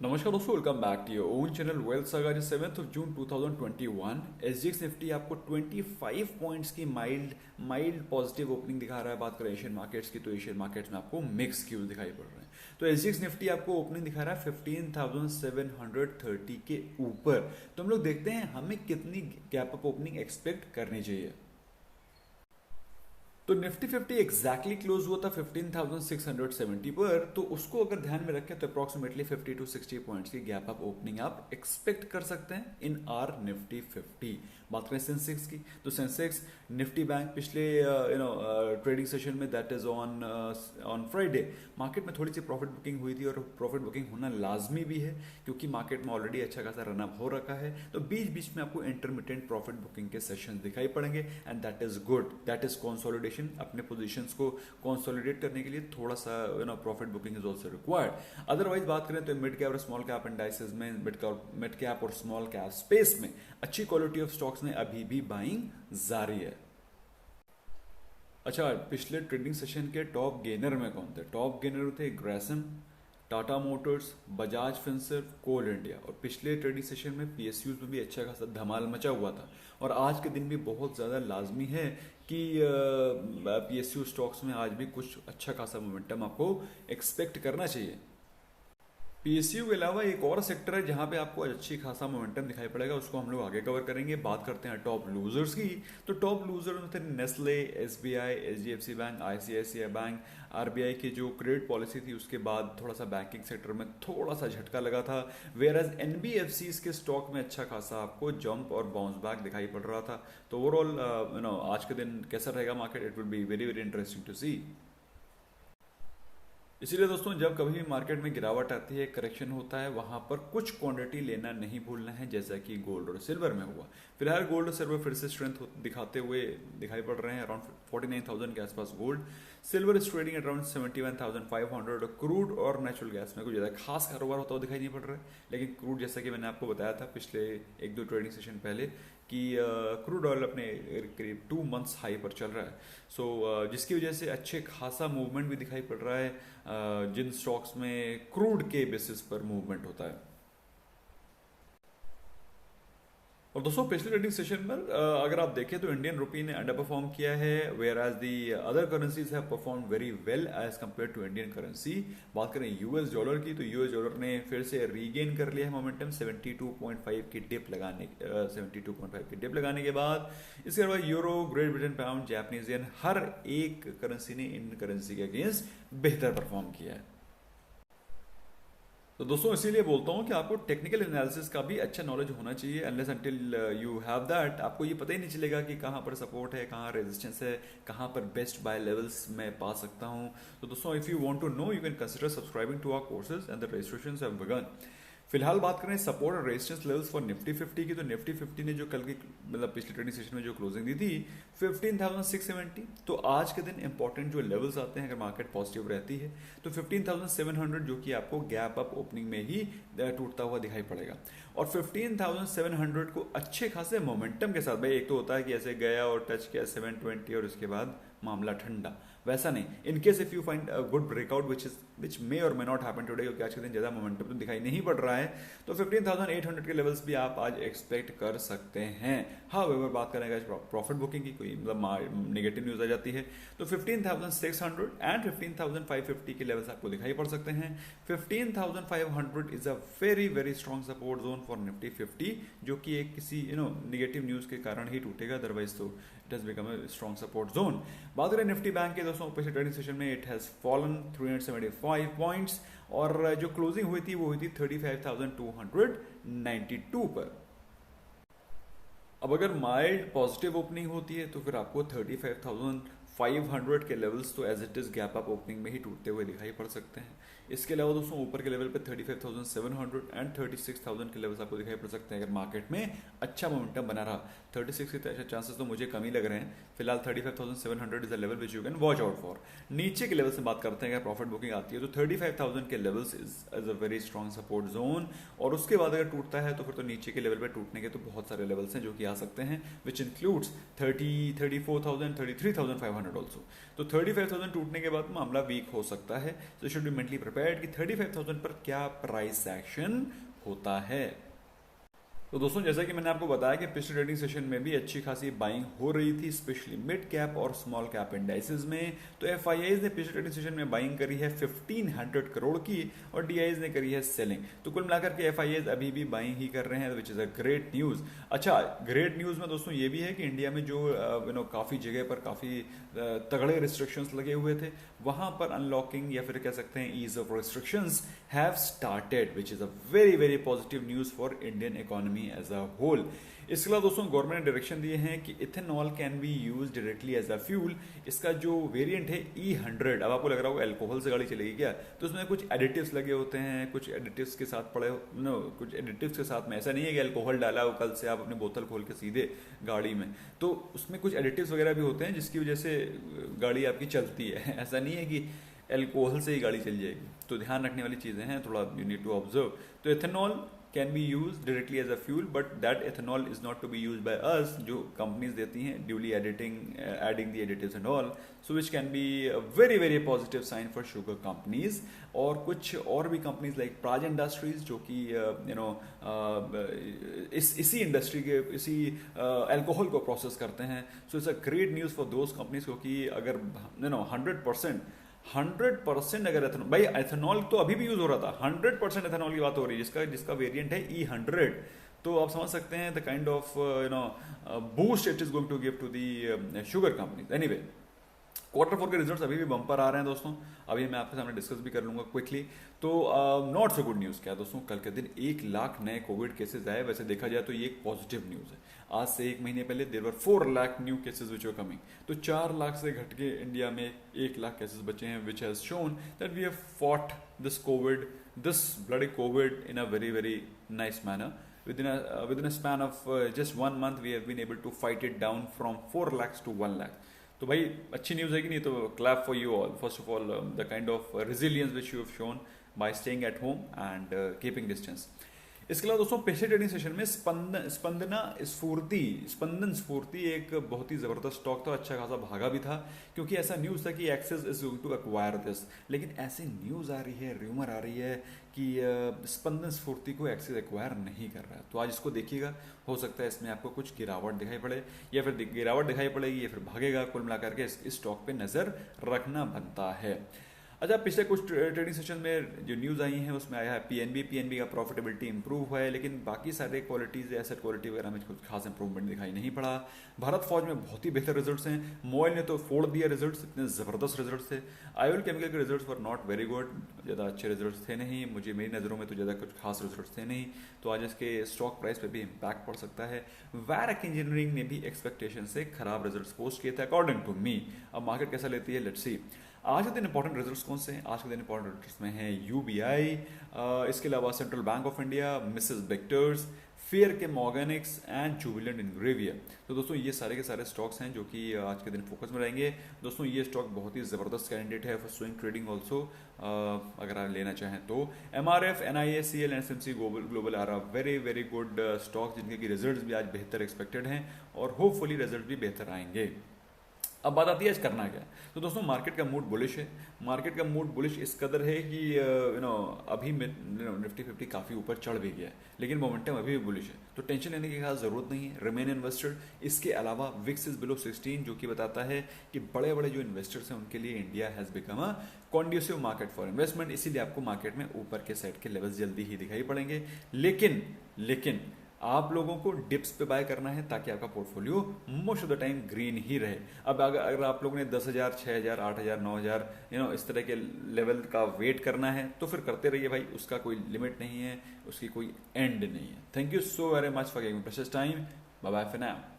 नमस्कार दोस्तों, welcome back to your own channel Wealth Saga. आज 7 जून 2021 एसजीएक्स निफ्टी आपको 25 पॉइंट्स की माइल्ड पॉजिटिव ओपनिंग दिखा रहा है। बात करें एशियन मार्केट्स की तो एशियन मार्केट्स में आपको मिक्स क्यूज दिखाई पड़ रहे हैं। तो एसजीएक्स निफ्टी आपको ओपनिंग दिखा रहा है 15,730 के ऊपर। तो हम लोग देखते हैं हमें कितनी गैप अप ओपनिंग एक्सपेक्ट करनी चाहिए। तो निफ्टी 50 एग्जैक्टली क्लोज हुआ था 15,670 पर। तो उसको अगर ध्यान में रखें तो अप्रोक्सीमेटली 50 टू 60 पॉइंट्स की गैप अप ओपनिंग आप एक्सपेक्ट कर सकते हैं इन आर निफ्टी 50। बात करें सेंसेक्स की तो सेंसेक्स निफ्टी बैंक पिछले ट्रेडिंग सेशन में that is on Friday market में थोड़ी सी प्रॉफिट बुकिंग हुई थी और प्रॉफिट बुकिंग होना लाजमी भी है क्योंकि मार्केट में ऑलरेडी अच्छा खासा रनअप हो रखा है। तो बीच बीच में आपको इंटरमिटेंट प्रॉफिट बुकिंग के सेशन दिखाई पड़ेंगे and that is good. That is consolidation. अपने पोजीशंस को कंसोलिडेट करने के लिए थोड़ा सा profit booking is also required. Otherwise बात करें तो मिड कैप और स्मॉल कैप इंडाइसेस में मिड कैप और स्मॉल कैप स्पेस में अच्छी क्वालिटी ऑफ स्टॉक्स में अभी भी बाइंग जारी है। अच्छा, पिछले ट्रेडिंग सेशन के टॉप गेनर में कौन थे? टॉप गेनर थे Gresham, Tata Motors, Bajaj Finserv, कोल इंडिया। और पिछले ट्रेडिंग सेशन में पीएसयूज में भी अच्छा खासा धमाल मचा हुआ था और आज के दिन भी बहुत ज़्यादा लाजमी है कि पीएसयू स्टॉक्स में आज भी कुछ अच्छा खासा मोमेंटम आपको एक्सपेक्ट करना चाहिए। पीएसयू के अलावा एक और सेक्टर है जहां पे आपको अच्छी खासा मोमेंटम दिखाई पड़ेगा, उसको हम लोग आगे कवर करेंगे। बात करते हैं टॉप लूजर्स की। तो टॉप लूजर में थे Nestle, SBI, HDFC bank, ICICI bank. RBI की जो क्रेडिट पॉलिसी थी उसके बाद थोड़ा सा बैंकिंग सेक्टर में थोड़ा सा झटका लगा था, वेयर एज एनबीएफसी के स्टॉक में अच्छा खासा आपको जंप और बाउंस बैक दिखाई पड़ रहा था। तो ओवरऑल आज के दिन कैसा रहेगा market, it will be very very interesting to see. इसीलिए दोस्तों जब कभी भी मार्केट में गिरावट आती है, करेक्शन होता है, वहां पर कुछ क्वांटिटी लेना नहीं भूलना है, जैसा कि गोल्ड और सिल्वर में हुआ। फिलहाल गोल्ड और सिल्वर फिर से स्ट्रेंथ दिखाते हुए दिखाई पड़ रहे हैं। अराउंड 49,000 के आसपास gold, silver is trading around 71,500। और क्रूड और नेचुरल गैस में कुछ ज़्यादा खास कारोबार होता हुआ दिखाई नहीं पड़ रहा है, लेकिन क्रूड जैसा कि मैंने आपको बताया था पिछले एक दो ट्रेडिंग सेशन पहले कि क्रूड ऑयल अपने करीब 2 मंथ्स हाई पर चल रहा है। सो जिसकी वजह से अच्छे खासा मूवमेंट भी दिखाई पड़ रहा है जिन स्टॉक्स में क्रूड के बेसिस पर मूवमेंट होता है। और दोस्तों पिछले ट्रेडिंग सेशन में अगर आप देखें तो इंडियन रुपी ने अंडर परफॉर्म किया है, whereas the other currencies have perform very well as compare to Indian currency. बात करें यूएस डॉलर की तो यूएस डॉलर ने फिर से रीगेन कर लिया है मोमेंटम 72.5 की डिप लगाने के बाद। इसके अलावा euro, great Britain pound, Japanese yen, हर एक करेंसी ने इंडियन करेंसी के अगेंस्ट बेहतर परफॉर्म किया है। तो दोस्तों इसीलिए बोलता हूँ कि आपको टेक्निकल एनालिसिस का भी अच्छा नॉलेज होना चाहिए। Unless until you have that आपको ये पता ही नहीं चलेगा कि कहाँ पर सपोर्ट है, कहाँ रेजिस्टेंस है, कहाँ पर बेस्ट बाय लेवल्स मैं पा सकता हूँ। तो दोस्तों if you want to know you can consider subscribing to our courses and the registrations have begun. फिलहाल बात करें सपोर्ट और रेजिस्टेंस लेवल्स फॉर निफ्टी 50 की तो निफ्टी 50 ने जो कल की मतलब पिछले ट्रेडिंग सेशन में जो क्लोजिंग दी थी 15,670। तो आज के दिन इंपॉर्टेंट जो लेवल्स आते हैं अगर मार्केट पॉजिटिव रहती है तो 15,700 जो कि आपको गैप अप ओपनिंग में ही टूटता हुआ दिखाई पड़ेगा। और 15,700 को अच्छे खासे मोमेंटम के साथ, भाई एक तो होता है कि ऐसे गया और टच किया 720 और उसके बाद मामला ठंडा, वैसा नहीं। In case if you find a good breakout which may or may not happen today, क्योंकि आज के दिन ज्यादा मोमेंटम तो दिखाई नहीं पड़ रहा है, तो 15,800 के लेवल्स भी आप आज एक्सपेक्ट कर सकते हैं। हाँ वेवर बात करेंगे प्रॉफिट बुकिंग की, कोई मतलब नेगेटिव न्यूज आ जाती है तो 15,600 एंड 15,550 के लेवल्स आपको दिखाई पड़ सकते हैं। 15,500 is a very very strong support zone for Nifty 50 जो कि एक किसी नेगेटिव न्यूज के कारण ही टूटेगा, अदरवाइज तो it has become a strong support zone. बात करें निफ्टी बैंक के दोस्तों पिछले ट्रेडिंग सेशन में इट हैज फॉलन 375 पॉइंट्स और जो क्लोजिंग हुई थी वो हुई थी 35,292 पर। अब अगर माइल्ड पॉजिटिव ओपनिंग होती है तो फिर आपको 35,500 के लेवल्स तो as it is gap up opening में ही टूटते हुए दिखाई पड़ सकते हैं। इसके अलावा दोस्तों ऊपर के लेवल पे 35,700 एंड 36,000 के लेवल्स आपको दिखाई पड़ सकते हैं अगर मार्केट में अच्छा मोमेंटम बना रहा। 36 के चांसेस तो मुझे कम ही लग रहे हैं। फिलहाल 35,700 is a level which you can watch out for. नीचे के लेवल से बात करते हैं, अगर प्रॉफिट बुकिंग आती है तो 35,000 के levels is a very strong support zone. और उसके बाद अगर टूटता है तो फिर तो नीचे के लेवल पे टूटने के तो बहुत सारे लेवल्स हैं जो कि आ सकते हैं, विच इंक्लूड्स 34,000, 33,500 500 ऑल्सो। तो 35,000 टूटने के बाद मामला वीक हो सकता है। तो शुड बी मेंटली प्रिपेयर्ड कि 35,000 पर क्या प्राइस एक्शन होता है। तो दोस्तों जैसा कि मैंने आपको बताया कि पिछले ट्रेडिंग सेशन में भी अच्छी खासी बाइंग हो रही थी, स्पेशली मिड कैप और स्मॉल कैप इंडाइसेस में। तो एफआईआईज ने पिछले ट्रेडिंग सेशन में बाइंग करी है 1500 करोड़ की और डीआईज ने करी है सेलिंग। तो कुल मिलाकर के एफआईआईज अभी भी बाइंग ही कर रहे हैं, विच इज अ ग्रेट न्यूज। अच्छा, ग्रेट न्यूज में दोस्तों ये भी है कि इंडिया में जो काफी जगह पर काफी तगड़े रिस्ट्रिक्शंस लगे हुए थे, वहां पर अनलॉकिंग या फिर कह सकते हैं ease of restrictions have started, which is a very very positive news for Indian economy as a whole. इसके अलावा दोस्तों गवर्नमेंट ने डायरेक्शन दिए हैं कि ethanol can be use directly as a fuel. इसका जो वेरिएंट है E100, अब आपको लग रहा होगा अल्कोहल से गाड़ी चलेगी क्या, तो उसमें कुछ एडिटिव्स लगे होते हैं, कुछ एडिटिव्स के साथ कुछ एडिटिव्स के साथ में, ऐसा नहीं है कि अल्कोहल डाला हो कल से आप अपनी बोतल खोल के सीधे गाड़ी में, तो उसमें कुछ एडिटिव्स वगैरह भी होते हैं जिसकी वजह से गाड़ी आपकी चलती है। ऐसा नहीं है कि अल्कोहल से ही गाड़ी चल जाएगी, तो ध्यान रखने वाली चीजें हैं, थोड़ा यू नीड टू ऑब्जर्व। तो ethanol can be used directly as a fuel, but that ethanol is not to be used by us, जो companies देती हैं duly adding the additives and all, so which can be a very very positive sign for sugar companies। और कुछ और भी companies like Praj Industries जो कि इसी इंडस्ट्री के इसी अल्कोहल को प्रोसेस करते हैं, so it's a great news for those companies, क्योंकि अगर 100% अगर एथेनॉल, भाई एथेनॉल तो अभी भी यूज हो रहा था, 100% एथेनॉल की बात हो रही है जिसका वेरिएंट है E100, तो आप समझ सकते हैं the kind of boost it is going to give to the sugar companies. Anyway, Q4 के रिजल्ट्स अभी भी बम्पर आ रहे हैं दोस्तों, अभी मैं आपके सामने डिस्कस भी कर लूंगा क्विकली। तो नॉट सो गुड न्यूज क्या है दोस्तों, कल के दिन 1 लाख नए कोविड केसेस आए। वैसे देखा जाए तो ये एक पॉजिटिव न्यूज है। आज से 1 महीने पहले there were 4 lakh new cases which were coming, तो 4 लाख से घट के इंडिया में 1 लाख केसेस बचे हैं, which has shown that we have fought this bloody covid in a very very nice manner. within a span of just 1 month we have been able to fight it down from 4 lakhs to 1 lakh। तो भाई अच्छी news है कि नहीं, तो clap for you all, first of all the kind of resilience which you have shown by staying at home and keeping distance. इसके अलावा दोस्तों पिछले ट्रेडिंग सेशन में स्पंदन स्फूर्ति एक बहुत ही जबरदस्त स्टॉक था, अच्छा खासा भागा भी था, क्योंकि ऐसा न्यूज था कि Axis is going to acquire this. लेकिन ऐसे न्यूज आ रही है, र्यूमर आ रही है कि स्पंदन स्फूर्ति को एक्सेस एक्वायर नहीं कर रहा है। तो आज इसको देखिएगा, हो सकता है इसमें आपको कुछ गिरावट दिखाई पड़े, या फिर गिरावट दिखाई पड़ेगी या फिर भागेगा। कुल मिलाकर के इस स्टॉक पे नजर रखना बनता है। अच्छा, पिछले कुछ ट्रेडिंग सेशन में जो न्यूज़ आई हैं उसमें आया है पीएनबी का प्रॉफिटेबिलिटी इंप्रूव हुआ है, लेकिन बाकी सारे क्वालिटीज एसेट क्वालिटी वगैरह में कुछ खास इंप्रूवमेंट दिखाई नहीं पड़ा। भारत फौज में बहुत ही बेहतर रिजल्ट्स हैं, मोइल ने तो फोड़ दिया रिजल्ट्स, इतने ज़बरदस्त रिजल्ट्स थे। आईओएल केमिकल के results were not very good, ज़्यादा अच्छे रिजल्ट्स थे नहीं, मेरी नज़रों में तो ज़्यादा कुछ खास रिजल्ट्स थे नहीं, तो आज इसके स्टॉक प्राइस पर भी इम्पैक्ट पड़ सकता है। वैरक इंजीनियरिंग ने भी एक्सपेक्टेशन से खराब रिजल्ट्स पोस्ट किए थे अकॉर्डिंग टू मी। अब मार्केट कैसा लेती है, लेट्स सी। आज के दिन इंपॉर्टेंट रिजल्ट्स कौन से हैं? आज के दिन इंपॉर्टेंट रिजल्ट्स में है यूबीआई, इसके अलावा central bank of India, Mrs Bectors, फेयर के मॉर्गेनिक्स एंड जुबिलेंट इंग्रेविया। तो दोस्तों ये सारे के सारे स्टॉक्स हैं जो कि आज के दिन फोकस में रहेंगे। दोस्तों ये स्टॉक बहुत ही ज़बरदस्त कैंडिडेट है फॉर स्विंग ट्रेडिंग ऑल्सो, अगर आप लेना चाहें तो। MRF, NIACL, SMC global are a very very good stock, जिनके की रिजल्ट्स भी आज बेहतर एक्सपेक्टेड हैं और होपफुली रिजल्ट भी बेहतर आएंगे। अब बात आती है आज करना क्या। तो दोस्तों मार्केट का मूड बुलिश है, मार्केट का मूड बुलिश इस कदर है कि अभी निफ्टी 50 काफ़ी ऊपर चढ़ भी गया है, लेकिन मोमेंटम अभी भी बुलिश है, तो टेंशन लेने की खास जरूरत नहीं है, रिमेन इन्वेस्टेड। इसके अलावा विक्स इज बिलो 16, जो कि बताता है कि बड़े बड़े जो इन्वेस्टर्स हैं उनके लिए India has become a conducive market for investment, इसीलिए आपको मार्केट में ऊपर के सेट के लेवल्स जल्दी ही दिखाई पड़ेंगे। लेकिन आप लोगों को डिप्स पे बाय करना है ताकि आपका portfolio most of the time green ही रहे। अब अगर आप लोगों ने 10,000, 6,000, 8,000, 9,000 इस तरह के लेवल का वेट करना है तो फिर करते रहिए भाई, उसका कोई लिमिट नहीं है, उसकी कोई एंड नहीं है। Thank you so very much for giving precious time. Bye bye for now.